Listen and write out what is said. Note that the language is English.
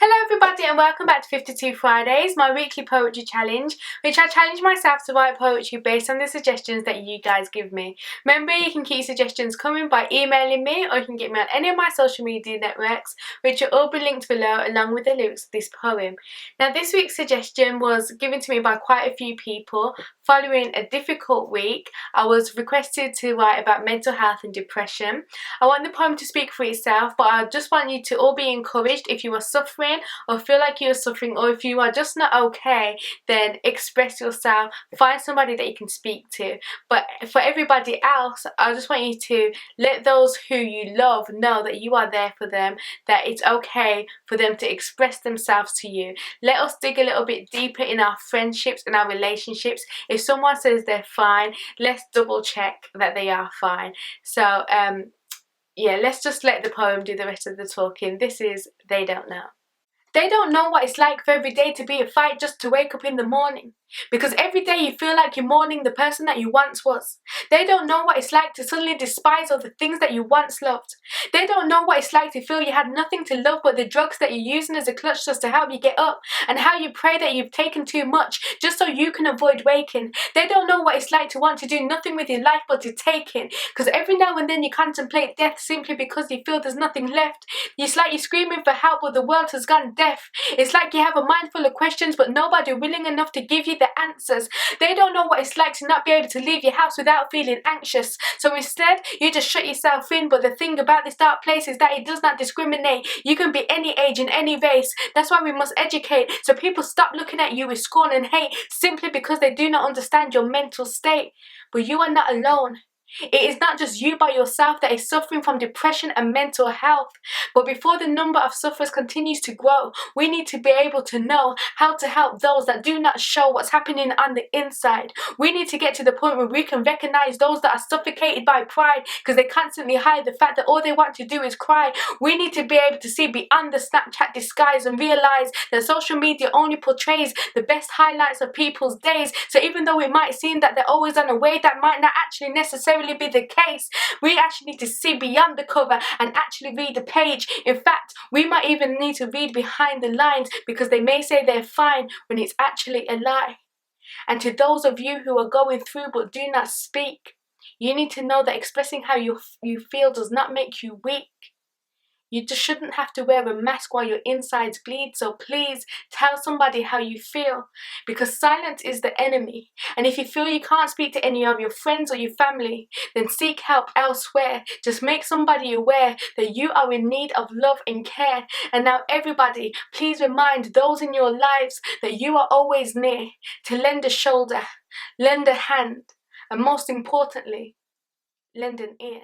Hello everybody and welcome back to 52 Fridays, my weekly poetry challenge, which I challenge myself to write poetry based on the suggestions that you guys give me. Remember, you can keep your suggestions coming by emailing me, or you can get me on any of my social media networks, which will all be linked below along with the lyrics of this poem. Now, this week's suggestion was given to me by quite a few people. Following a difficult week, I was requested to write about mental health and depression. I want the poem to speak for itself, but I just want you to all be encouraged. If you are suffering or feel like you're suffering, or if you are just not okay, then express yourself, find somebody that you can speak to. But for everybody else, I just want you to let those who you love know that you are there for them, that it's okay for them to express themselves to you. Let us dig a little bit deeper in our friendships and our relationships. If someone says they're fine, let's double check that they are fine. So yeah, let's just let the poem do the rest of the talking. This is They Don't Know. They don't know what it's like for every day to be a fight just to wake up in the morning. Because every day you feel like you're mourning the person that you once was. They don't know what it's like to suddenly despise all the things that you once loved. They don't know what it's like to feel you had nothing to love but the drugs that you're using as a clutch just to help you get up, and how you pray that you've taken too much just so you can avoid waking. They don't know what it's like to want to do nothing with your life but to take in. Because every now and then you contemplate death simply because you feel there's nothing left. It's like you're screaming for help but the world has gone deaf. It's like you have a mind full of questions but nobody willing enough to give you the answers. They don't know what it's like to not be able to leave your house without feeling anxious. So instead, you just shut yourself in. But the thing about this dark place is that it does not discriminate. You can be any age and any race. That's why we must educate, so people stop looking at you with scorn and hate simply because they do not understand your mental state. But you are not alone. It is not just you by yourself that is suffering from depression and mental health. But before the number of sufferers continues to grow, we need to be able to know how to help those that do not show what's happening on the inside. We need to get to the point where we can recognize those that are suffocated by pride because they constantly hide the fact that all they want to do is cry. We need to be able to see beyond the Snapchat disguise and realize that social media only portrays the best highlights of people's days. So even though it might seem that they're always on a way, that might not actually necessarily be the case. We actually need to see beyond the cover and actually read the page. In fact, we might even need to read behind the lines, because they may say they're fine when it's actually a lie. And to those of you who are going through but do not speak, you need to know that expressing how you feel does not make you weak. You just shouldn't have to wear a mask while your insides bleed. So please tell somebody how you feel, because silence is the enemy. And if you feel you can't speak to any of your friends or your family, then seek help elsewhere. Just make somebody aware that you are in need of love and care. And now everybody, please remind those in your lives that you are always near, to lend a shoulder, lend a hand, and most importantly, lend an ear.